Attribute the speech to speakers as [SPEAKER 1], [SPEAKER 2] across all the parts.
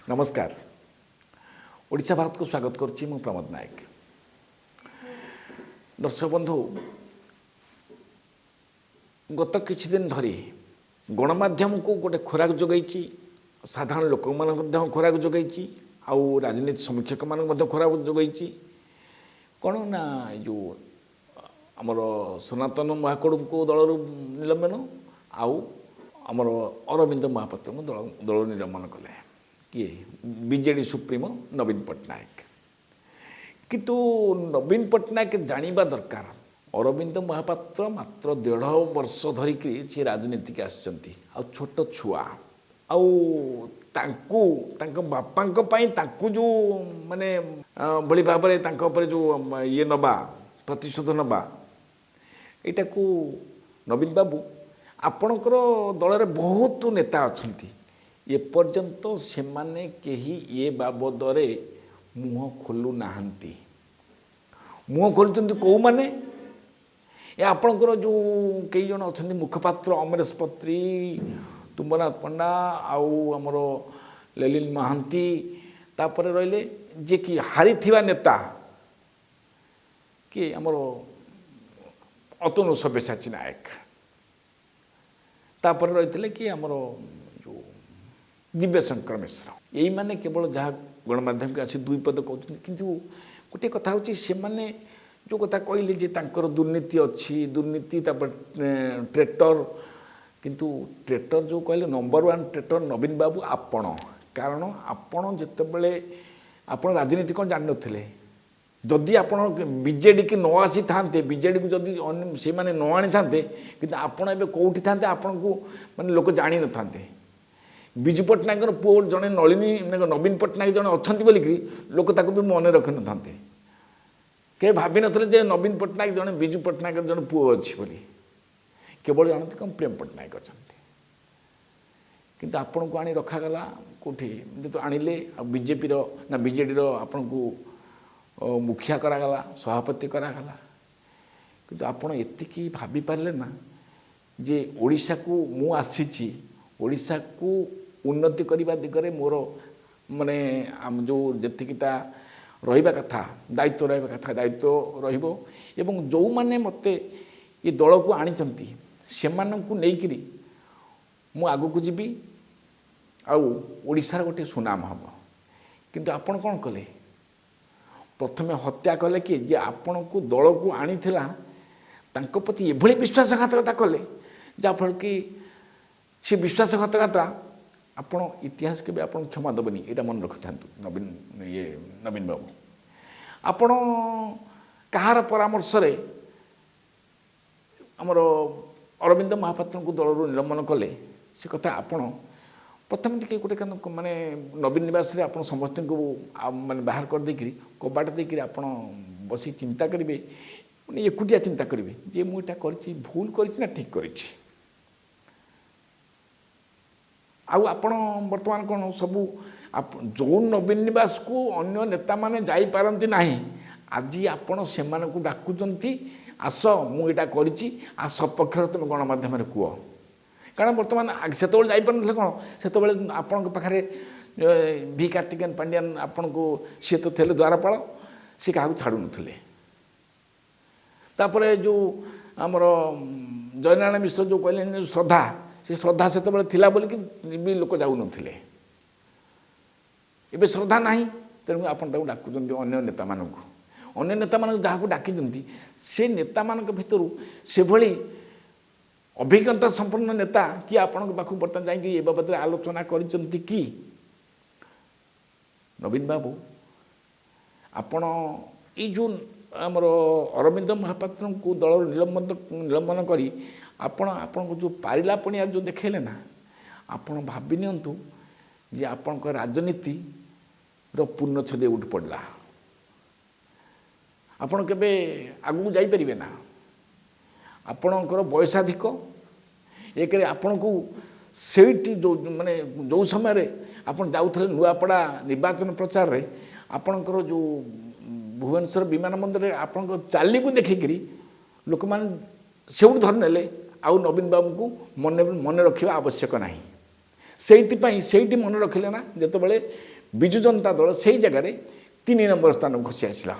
[SPEAKER 1] नमस्कार। ओडिशा भारत को स्वागत करुच्ची मु प्रमोद नायक। दर्शक बंधु, गत किछि दिन धरी गणमाध्यम को गोटे खोराक जोगाई, साधारण लोक मान खोराक जोगाई, आउ राजनीति समीक्षक मान खोराक जोगाई। कौन ना जो आमर सनातन महाकड़ को दल निलंबन आउ आमर अरविंद महापात्र दल निलंबन कले किए बीजेडी सुप्रीमो नवीन पट्टनायक। किंतु नवीन पट्टनायक जानिबा दरकार अरविंद महापात्र मात्र 1.5 वर्ष धरिक सी राजनीति के आसचंती आ छोट छुआ आउ तांकु तांको बापांक पई तांकु जो माने बड़ी भाव में तांको ऊपर जो ये नबा प्रतिशोध नबा एटा को नवीन बाबू आपणकर दल रे बहुत नेता अछंती एपर्यंत से माने केही ये बाबद मुह खोलु नाहंती। मुह खोलुचंती को माने ए आपणकर जो कई जन अछंती मुखपात्र अमरेश पत्री, तुम्बनाथ पंडा आउ आमर ललिन महांती तापर रहिले जे कि हारी थिवा नेता कि आमर अतनु सब्यसाची नायक तापर रही कि आमर जो दिव्यशंकर मिश्र यही माने केवल जहाँ गणमाध्यम के आसी दुई पद कहते किंतु गोटे कथा होची से माने जो कथा कहले जे तांकर दुर्नीति अच्छी दुर्नीति ट्रेटर किंतु ट्रेटर जो कहले नंबर 1 ट्रेटर नवीन बाबू आपण कारण आपण जेतेबेले आपण राजनीति कौन जान नथिले जदि आपण बीजेडी की न आसी थांते बीजेडी को जदि से माने न आनी थांते किंतु आपण एबे कोठी थांते आपण को माने लोक जानी न थांते। विजु पट्टनायक पुओ जने नलिनी नवीन पट्टनायक जने अछंती बोलिकी लोक ताको भी मन रखि न थांते के भाबी नथले जे नवीन पट्टनायक जने विजु पट्टनायक जने पुओ अछि बोली केवल जानते कम प्रेम पट्टनायक अछंती किंतु आपण को आनी रखा गला कोठी तो आनिले बीजेपी रो ना बीजेडी रो आपण को मुखिया करागला सभापति करागला किंतु आपण एतिकी भाबी पारले ना जे ओडिशा को मु आसीची ओडिशा को उन्नति करने दिगरे मोर माने जो जेतिकिटा रहिबा कथा दायित्व रहिबा कथा दायित्व रहिबो एवं जो माने मते ये दल को आनिचंती सेमानंकु नेइकिरी मु आगु को जीबी आउ ओडिशार गोटे सुनाम हम किंतु आपण कोन कले प्रथमे हत्या कले कि जे आपण को दल को आनी थिला तांको प्रति एभली विश्वासघातकता कले जाफल कि से विश्वासघातकता आपण इतिहास के भी आपण क्षमा दबनी एटा मन रखि थांतु नवीन बाबू आपण कहार परामर्श रे हमर अरविंद महापात्र को दल निलंबन कले से कथा आपण प्रथम टिके गोटे माने नवीन निवास रे आपण समस्त को माने बाहर कर देकरी कबाट देकरी आपण बसी चिंता करिवे माने एकुटिया चिंता करिवे जे मु एटा करछि भूल करछि ना ठीक करछि आउ आपण वर्तमान कोन सब जो नवीन निवास को अन्य नेता माने जाई पारंती नाही आज आपण से माने को डाकुचंती आस मु एटा करछि आ सपक्षर तुम गणमाध्यम रे कुओ कारण वर्तमान सेतबेले जाई पारनथले कोन सेतबेले आपण पाखरे भी कार्तिकेन पांड्यान आपण को से तो थेले द्वारपाल से काहू छाडू नथले तापरे जो हमर जयनारायण मिश्र जो कहले श्रद्धा से श्रद्धा सेतबेले थिला बोली कि भी लोक जाऊ नथले एबे श्रद्धा नाही तेणु आपण ताकू डाकुचंती अन्य नेता मानकू अन्य नेता मान जहाँ को डाकी से नेता मान भितर से भली अभिज्ञता संपन्न नेता कि आपण पाखु बर्तमान जाइए बाबद आलोचना करिसंती कि नवीन बाबू आपण ये जो आमर अरविंद महापात्र को दल निलंबन करी आपण को जो पारिला पणिया जो देखेले ना आपण भाबी नियंतु जे आपण राजनीति रो पूर्ण छदे उठ पड़ला आपण केबे आगु जाई परिबे ना आपणकर बयसाधिक एक आपण को सेठी जो माने जो समय रे आपण जाउथले नुआपड़ा निर्वाचन प्रचार रे आपणकर जो भुवनेश्वर विमान बंदर रे आपण चाली को देखिकरी लोक मान सेउठ धर नेले आउ नवीन बाबू को मन रखा आवश्यक नहीं ସେଇଠି ମନେ ରଖିଲେ ନା ଯେତେବେଳେ ବିଜୁ ଜନତା ଦଳ ସେଇ ଜାଗାରେ 3 ନମ୍ବର ସ୍ଥାନକୁ ଖସି ଆସିଲା।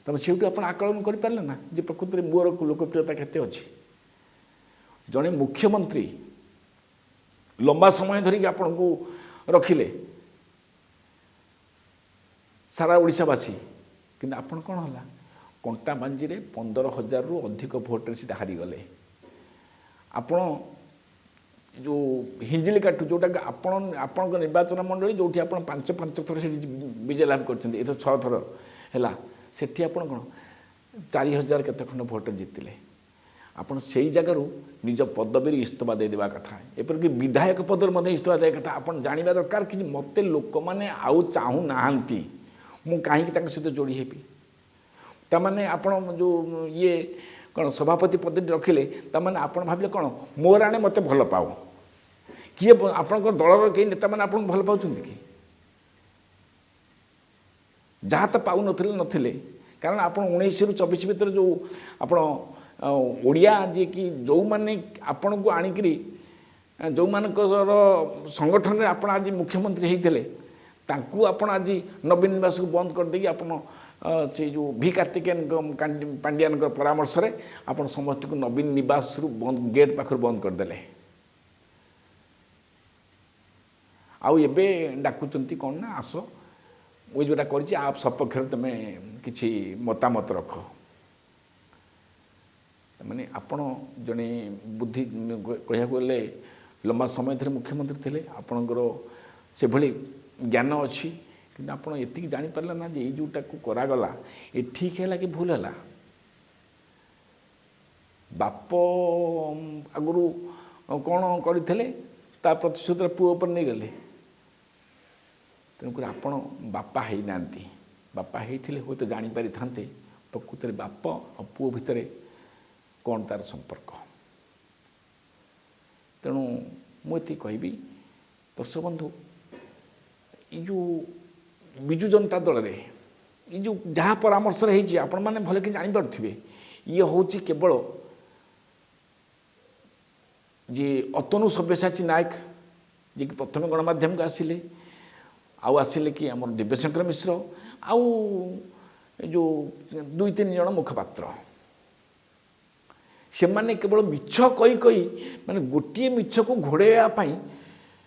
[SPEAKER 1] ତେଣୁ ସେଇଠୁ ଆପଣ ଆକଳନ କରିପାରିଲେ ନା ଯେ ପ୍ରକୃତରେ ମୋର ଲୋକପ୍ରିୟତା କେତେ ଅଛି। ଜଣେ ମୁଖ୍ୟମନ୍ତ୍ରୀ ଲମ୍ବା ସମୟ ଧରିକି ଆପଣଙ୍କୁ ରଖିଲେ ସାରା ଓଡ଼ିଶାବାସୀ, କିନ୍ତୁ ଆପଣ କ'ଣ ହେଲା କଣ୍ଟାବାଞ୍ଜିରେ 15,000ରୁ ଅଧିକ ଭୋଟରେ ସେଟା ହାରିଗଲେ। ଆପଣ ଯେଉଁ ହିଞ୍ଜିଳିକାଠୁ ଯେଉଁଟାକି ଆପଣଙ୍କ ନିର୍ବାଚନ ମଣ୍ଡଳୀ ଯେଉଁଠି ଆପଣ 5 ଥର ସେଠି ବିଜୟ ଲାଭ କରିଛନ୍ତି, ଏଥର 6 ଥର ହେଲା, ସେଠି ଆପଣ କ'ଣ 4,000 କେତେ ଖଣ୍ଡ ଭୋଟ ଜିତିଲେ। ଆପଣ ସେଇ ଜାଗାରୁ ନିଜ ପଦବୀରେ ଇସ୍ତଫା ଦେଇଦେବା କଥା, ଏପରିକି ବିଧାୟକ ପଦରେ ମଧ୍ୟ ଇସ୍ତଫା ଦେବା କଥା। ଆପଣ ଜାଣିବା ଦରକାର କି ମୋତେ ଲୋକମାନେ ଆଉ ଚାହୁଁନାହାନ୍ତି, ମୁଁ କାହିଁକି ତାଙ୍କ ସହିତ ଯୋଡ଼ି ହେବି। ତାମାନେ ଆପଣ ଯେଉଁ କ'ଣ ସଭାପତି ପଦଟି ରଖିଲେ, ତାମାନେ ଆପଣ ଭାବିଲେ କ'ଣ ମୋ ରାଣେ ମୋତେ ଭଲ ପାଅ। କିଏ ଆପଣଙ୍କ ଦଳର କେହି ନେତାମାନେ ଆପଣଙ୍କୁ ଭଲ ପାଉଛନ୍ତି କି? ଯାହା ତ ନଥିଲେ, କାରଣ ଆପଣ 19ରୁ 24 ଭିତରେ ଯେଉଁ ଆପଣ ଓଡ଼ିଆ ଯିଏକି ଯେଉଁମାନେ ଆପଣଙ୍କୁ ଆଣିକିରି ଯେଉଁମାନଙ୍କର ସଂଗଠନରେ ଆପଣ ଆଜି ମୁଖ୍ୟମନ୍ତ୍ରୀ ହେଇଥିଲେ, ତାଙ୍କୁ ଆପଣ ଆଜି ନବୀନ ନିବାସକୁ ବନ୍ଦ କରିଦେଇକି ଆପଣ ସେ ଯେଉଁ ଭି କାର୍ତ୍ତିକେୟନ ପାଣ୍ଡିଆନଙ୍କ ପରାମର୍ଶରେ ଆପଣ ସମସ୍ତଙ୍କୁ ନବୀନ ନିବାସରୁ ଗେଟ୍ ପାଖରୁ ବନ୍ଦ କରିଦେଲେ। ଆଉ ଏବେ ଡାକୁଛନ୍ତି କ'ଣ ନା ଆସ ମୁଁ ଯେଉଁଟା କରିଛି ଆ ସପକ୍ଷରେ ତୁମେ କିଛି ମତାମତ ରଖ। ମାନେ ଆପଣ ଜଣେ ବୁଦ୍ଧି କହିବାକୁ ଗଲେ ଲମ୍ବା ସମୟ ଧରି ମୁଖ୍ୟମନ୍ତ୍ରୀ ଥିଲେ, ଆପଣଙ୍କର ସେଭଳି ଜ୍ଞାନ ଅଛି, କିନ୍ତୁ ଆପଣ ଏତିକି ଜାଣିପାରିଲେ ନା ଯେ ଏଇ ଯେଉଁଟାକୁ କରାଗଲା ଏ ଠିକ୍ ହେଲା କି ଭୁଲ ହେଲା। ବାପ ଆଗରୁ କ'ଣ କରିଥିଲେ ତା ପ୍ରତିଶୋଧରେ ପୁଅ ଉପରେ ନେଇଗଲେ। ତେଣୁକରି ଆପଣ ବାପା ହେଇନାହାନ୍ତି, ବାପା ହେଇଥିଲେ ହୁଏତ ଜାଣିପାରିଥାନ୍ତେ ପ୍ରକୃତରେ ବାପ ଆଉ ପୁଅ ଭିତରେ କ'ଣ ତା'ର ସମ୍ପର୍କ। ତେଣୁ ମୁଁ ଏତିକି କହିବି ଦର୍ଶକ ବନ୍ଧୁ, ଏଇ ଯେଉଁ ବିଜୁ ଜନତା ଦଳରେ ଏଇ ଯେଉଁ ଯାହା ପରାମର୍ଶରେ ହେଇଛି ଆପଣମାନେ ଭଲକି ଜାଣିପାରୁଥିବେ, ଇଏ ହେଉଛି କେବଳ ଯେ ଅତନୁ ସବ୍ୟସାଚୀ ନାୟକ ଯିଏକି ପ୍ରଥମେ ଗଣମାଧ୍ୟମକୁ ଆସିଲେ, ଆଉ ଆସିଲେ କି ଆମର ଦିବ୍ୟଶଙ୍କର ମିଶ୍ର, ଆଉ ଏ ଯେଉଁ 2-3 ଜଣ ମୁଖପାତ୍ର, ସେମାନେ କେବଳ ମିଛ କହି ମାନେ ଗୋଟିଏ ମିଛକୁ ଘୋଡ଼ାଇବା ପାଇଁ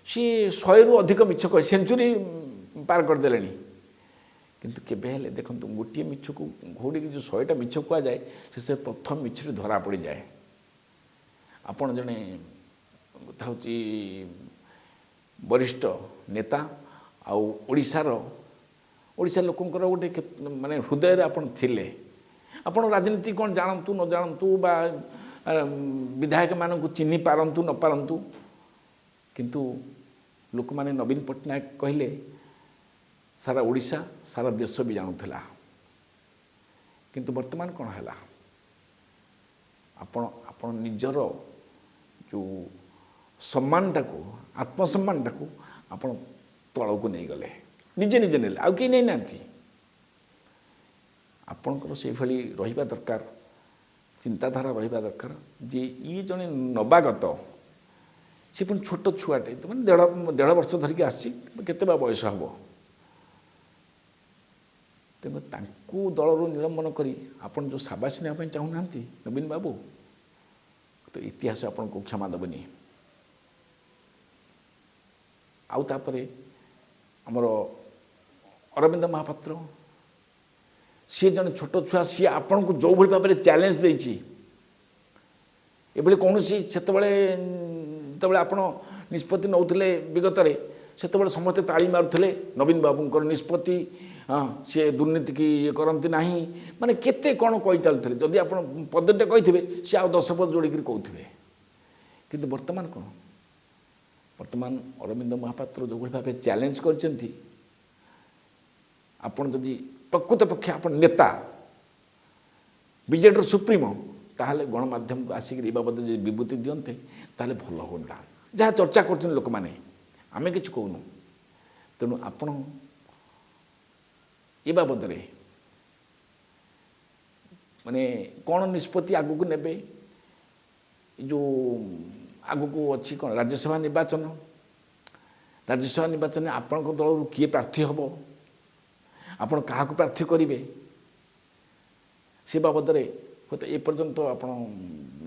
[SPEAKER 1] ସିଏ 100ରୁ ଅଧିକ ମିଛ କହି ସେଞ୍ଚୁରୀ ପାର କରିଦେଲେଣି। କିନ୍ତୁ କେବେ ହେଲେ ଦେଖନ୍ତୁ ଗୋଟିଏ ମିଛକୁ ଘୋଡ଼ିକି ଯେଉଁ 100ଟା ମିଛ କୁହାଯାଏ, ସେ ପ୍ରଥମ ମିଛରେ ଧରା ପଡ଼ିଯାଏ। ଆପଣ ଜଣେ କଥା ହେଉଛି ବରିଷ୍ଠ ନେତା, ଆଉ ଓଡ଼ିଶା ଲୋକଙ୍କର ଗୋଟେ ମାନେ ହୃଦୟରେ ଆପଣ ଥିଲେ। ଆପଣ ରାଜନୀତି କ'ଣ ଜାଣନ୍ତୁ ନ ଜାଣନ୍ତୁ ବା ବିଧାୟକମାନଙ୍କୁ ଚିହ୍ନି ପାରନ୍ତୁ ନ ପାରନ୍ତୁ, କିନ୍ତୁ ଲୋକମାନେ ନବୀନ ପଟ୍ଟନାୟକ କହିଲେ ସାରା ଓଡ଼ିଶା ସାରା ଦେଶ ବି ଜାଣୁଥିଲା। କିନ୍ତୁ ବର୍ତ୍ତମାନ କ'ଣ ହେଲା, ଆପଣ ନିଜର ଯେଉଁ ସମ୍ମାନଟାକୁ ଆତ୍ମସମ୍ମାନଟାକୁ ଆପଣ ତଳକୁ ନେଇଗଲେ, ନିଜେ ନେଲେ, ଆଉ କେହି ନେଇନାହାନ୍ତି। ଆପଣଙ୍କର ସେଇଭଳି ରହିବା ଦରକାର, ଚିନ୍ତାଧାରା ରହିବା ଦରକାର ଯେ ଇଏ ଜଣେ ନବାଗତ, ସେ ପୁଣି ଛୋଟ ଛୁଆଟେ, ମାନେ 1.5 ବର୍ଷ ଧରିକି ଆସିଛି, କେତେ ବା ବୟସ ହେବ। ତେଣୁ ତାଙ୍କୁ ଦଳରୁ ନିଲମ୍ବନ କରି ଆପଣ ଯେଉଁ ସାବାସୀ ନେବା ପାଇଁ ଚାହୁଁନାହାନ୍ତି ନବୀନ ବାବୁ, ତ ଇତିହାସ ଆପଣଙ୍କୁ କ୍ଷମା ଦେବନି। ଆଉ ତାପରେ ଆମର ଅରବିନ୍ଦ ମହାପାତ୍ର, ସିଏ ଜଣେ ଛୋଟ ଛୁଆ, ସିଏ ଆପଣଙ୍କୁ ଯେଉଁଭଳି ଭାବରେ ଚ୍ୟାଲେଞ୍ଜ ଦେଇଛି, ଏଭଳି କୌଣସି ଯେତେବେଳେ ଆପଣ ନିଷ୍ପତ୍ତି ନେଉଥିଲେ ବିଗତରେ, ସେତେବେଳେ ସମସ୍ତେ ତାଳି ମାରୁଥିଲେ ନବୀନ ବାବୁଙ୍କର ନିଷ୍ପତ୍ତି, ସିଏ ଦୁର୍ନୀତିକି ଇଏ କରନ୍ତି ନାହିଁ, ମାନେ କେତେ କ'ଣ କହି ଚାଲୁଥିଲେ। ଯଦି ଆପଣ ପଦଟେ କହିଥିବେ ସିଏ ଆଉ 10 ପଦ ଯୋଡ଼ିକିରି କହୁଥିବେ। କିନ୍ତୁ ବର୍ତ୍ତମାନ କ'ଣ, ବର୍ତ୍ତମାନ ଅରବିନ୍ଦ ମହାପାତ୍ର ଯେଉଁଭଳି ଭାବେ ଚ୍ୟାଲେଞ୍ଜ କରିଛନ୍ତି, ଆପଣ ଯଦି ପ୍ରକୃତ ପକ୍ଷେ ଆପଣ ନେତା, ବିଜେଡ଼ିର ସୁପ୍ରିମୋ, ତାହେଲେ ଗଣମାଧ୍ୟମକୁ ଆସିକି ଏ ବାବଦରେ ଯଦି ବିବୃତ୍ତି ଦିଅନ୍ତେ ତାହେଲେ ଭଲ ହୁଅନ୍ତା। ଯାହା ଚର୍ଚ୍ଚା କରୁଛନ୍ତି ଲୋକମାନେ, ଆମେ କିଛି କହୁନୁ। ତେଣୁ ଆପଣ ଏ ବାବଦରେ ମାନେ କ'ଣ ନିଷ୍ପତ୍ତି ଆଗକୁ ନେବେ, ଯେଉଁ ଆଗକୁ ଅଛି କ'ଣ ରାଜ୍ୟସଭା ନିର୍ବାଚନ। ରାଜ୍ୟସଭା ନିର୍ବାଚନରେ ଆପଣଙ୍କ ଦଳରୁ କିଏ ପ୍ରାର୍ଥୀ ହେବ, ଆପଣ କାହାକୁ ପ୍ରାର୍ଥୀ କରିବେ, ସେ ବାବଦରେ ହୁଏତ ଏପର୍ଯ୍ୟନ୍ତ ଆପଣ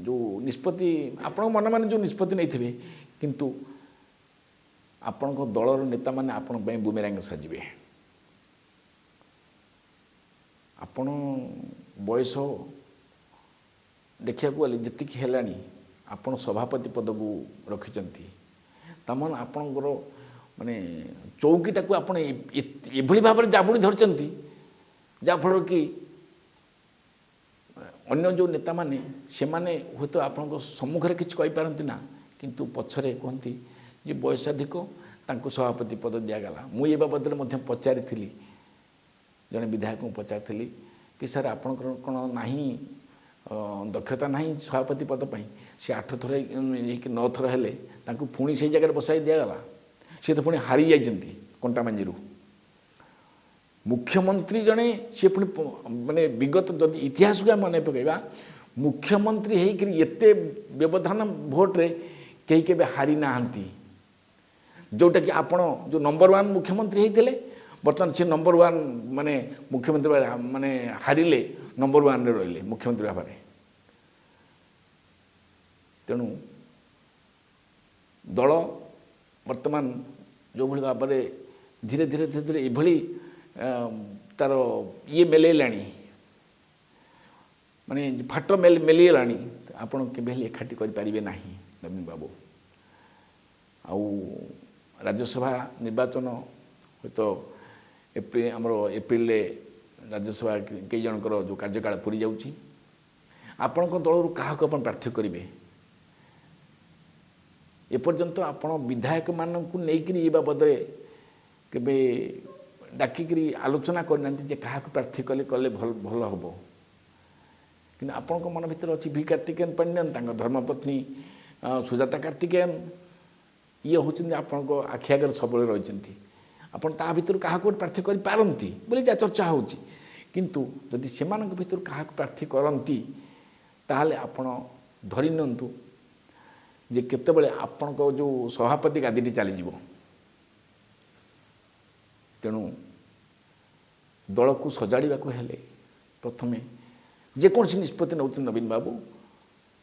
[SPEAKER 1] ଯେଉଁ ନିଷ୍ପତ୍ତି ଆପଣଙ୍କ ମନେ ମାନେ ଯେଉଁ ନିଷ୍ପତ୍ତି ନେଇଥିବେ, କିନ୍ତୁ ଆପଣଙ୍କ ଦଳର ନେତାମାନେ ଆପଣଙ୍କ ପାଇଁ ବୁମେରାଙ୍ଗ ସାଜିବେ। ଆପଣ ବୟସ ଦେଖିବାକୁ ଗଲେ ଯେତିକି ହେଲାଣି ଆପଣ ସଭାପତି ପଦକୁ ରଖିଛନ୍ତି, ତାମାନେ ଆପଣଙ୍କର ମାନେ ଚୌକିଟାକୁ ଆପଣ ଏଭଳି ଭାବରେ ଜାବୁଡ଼ି ଧରିଛନ୍ତି ଯାହାଫଳରେ କି ଅନ୍ୟ ଯେଉଁ ନେତାମାନେ ସେମାନେ ହୁଏତ ଆପଣଙ୍କ ସମ୍ମୁଖରେ କିଛି କହିପାରନ୍ତି ନା, କିନ୍ତୁ ପଛରେ କୁହନ୍ତି ଯେ ବୟସାଧିକ ତାଙ୍କୁ ସଭାପତି ପଦ ଦିଆଗଲା। ମୁଁ ଏ ବାବଦରେ ମଧ୍ୟ ପଚାରିଥିଲି, ଜଣେ ବିଧାୟକଙ୍କୁ ପଚାରିଥିଲି କି ସାର୍ ଆପଣଙ୍କର କ'ଣ ନାହିଁ ଦକ୍ଷତା ନାହିଁ ସଭାପତି ପଦ ପାଇଁ? ସେ 8 ଥର ହେଇକି 9 ଥର ହେଲେ ତାଙ୍କୁ ପୁଣି ସେଇ ଜାଗାରେ ବସାଇ ଦିଆଗଲା। ସେ ତ ପୁଣି ହାରି ଯାଇଛନ୍ତି କଣ୍ଟାବାଞ୍ଜିରୁ। ମୁଖ୍ୟମନ୍ତ୍ରୀ ଜଣେ ସେ ପୁଣି ମାନେ ବିଗତ ଯଦି ଇତିହାସକୁ ଆମେ ମନେ ପକାଇବା, ମୁଖ୍ୟମନ୍ତ୍ରୀ ହେଇକରି ଏତେ ବ୍ୟବଧାନ ଭୋଟରେ କେହି କେବେ ହାରି ନାହାନ୍ତି। ଯେଉଁଟାକି ଆପଣ ଯେଉଁ ନମ୍ବର 1 ମୁଖ୍ୟମନ୍ତ୍ରୀ ହେଇଥିଲେ, ବର୍ତ୍ତମାନ ସେ ନମ୍ବର 1 ମାନେ ମୁଖ୍ୟମନ୍ତ୍ରୀ ମାନେ ହାରିଲେ ନମ୍ବର 1ରେ ରହିଲେ ମୁଖ୍ୟମନ୍ତ୍ରୀ ଭାବରେ। ତେଣୁ ଦଳ ବର୍ତ୍ତମାନ ଯେଉଁଭଳି ଭାବରେ ଧୀରେ ଧୀରେ ଧୀରେ ଧୀରେ ଏଭଳି ତାର ଇଏ ମେଲେଇଲାଣି, ମାନେ ଫାଟ ମେଲିଗଲାଣି, ଆପଣ କେବେ ହେଲେ ଏକାଠି କରିପାରିବେ ନାହିଁ ନବୀନ ବାବୁ। ଆଉ ରାଜ୍ୟସଭା ନିର୍ବାଚନ ହୁଏତ ଆମର ଏପ୍ରିଲରେ ରାଜ୍ୟସଭା କେଇ ଜଣଙ୍କର ଯେଉଁ କାର୍ଯ୍ୟକାଳ ପୁରି ଯାଉଛି। ଆପଣଙ୍କ ଦଳରୁ କାହାକୁ ଆପଣ ପ୍ରାର୍ଥୀ କରିବେ? ଏପର୍ଯ୍ୟନ୍ତ ଆପଣ ବିଧାୟକମାନଙ୍କୁ ନେଇକରି ଏ ବାବଦରେ କେବେ ଡାକିକିରି ଆଲୋଚନା କରିନାହାନ୍ତି ଯେ କାହାକୁ ପ୍ରାର୍ଥୀ କଲେ ଭଲ ହେବ। କିନ୍ତୁ ଆପଣଙ୍କ ମନ ଭିତରେ ଅଛି ଭି କାର୍ତ୍ତିକେୟନ ପାଣ୍ଡିଆନ, ତାଙ୍କ ଧର୍ମପତ୍ନୀ ସୁଜାତା କାର୍ତ୍ତିକେୟନ, ଇଏ ହେଉଛନ୍ତି ଆପଣଙ୍କ ଆଖି ଆଗରେ ସବୁବେଳେ ରହିଛନ୍ତି। ଆପଣ ତା ଭିତରୁ କାହାକୁ ଗୋଟେ ପ୍ରାର୍ଥୀ କରିପାରନ୍ତି ବୋଲି ଯାହା ଚର୍ଚ୍ଚା ହେଉଛି। କିନ୍ତୁ ଯଦି ସେମାନଙ୍କ ଭିତରୁ କାହାକୁ ପ୍ରାର୍ଥୀ କରନ୍ତି, ତାହେଲେ ଆପଣ ଧରି ନିଅନ୍ତୁ ଯେ କେତେବେଳେ ଆପଣଙ୍କ ଯେଉଁ ସଭାପତି ଗାଦିଟି ଚାଲିଯିବ। ତେଣୁ ଦଳକୁ ସଜାଡ଼ିବାକୁ ହେଲେ ପ୍ରଥମେ ଯେକୌଣସି ନିଷ୍ପତ୍ତି ନେଉଛନ୍ତି ନବୀନ ବାବୁ,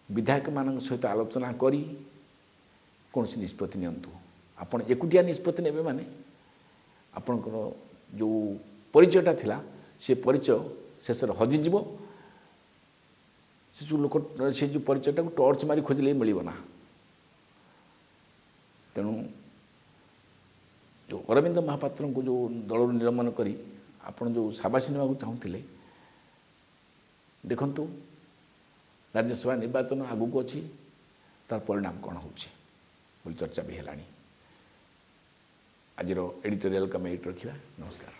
[SPEAKER 1] ବିଧାୟକମାନଙ୍କ ସହିତ ଆଲୋଚନା କରି କୌଣସି ନିଷ୍ପତ୍ତି ନିଅନ୍ତୁ। ଆପଣ ଏକୁଟିଆ ନିଷ୍ପତ୍ତି ନେବେ ମାନେ ଆପଣଙ୍କର ଯେଉଁ ପରିଚୟଟା ଥିଲା ସେ ପରିଚୟ ଶେଷରେ ହଜିଯିବ। ସେ ଯେଉଁ ଲୋକ ସେ ଯେଉଁ ପରିଚୟଟାକୁ ଟର୍ଚ୍ଚ ମାରି ଖୋଜିଲେ ମିଳିବ ନା। ତେଣୁ ଯେଉଁ ଅରବିନ୍ଦ ମହାପାତ୍ରଙ୍କୁ ଯେଉଁ ଦଳରୁ ନିଲମ୍ବନ କରି ଆପଣ ଯେଉଁ ସାବାସୀ ନେବାକୁ ଚାହୁଁଥିଲେ, ଦେଖନ୍ତୁ ରାଜ୍ୟସଭା ନିର୍ବାଚନ ଆଗକୁ ଅଛି, ତାର ପରିଣାମ କ'ଣ ହେଉଛି ବୋଲି ଚର୍ଚ୍ଚା ବି ହେଲାଣି। ଆଜିର ଏଡ଼ିଟୋରିଆଲ ଆମେ ଏଇଠି ରଖିବା। ନମସ୍କାର।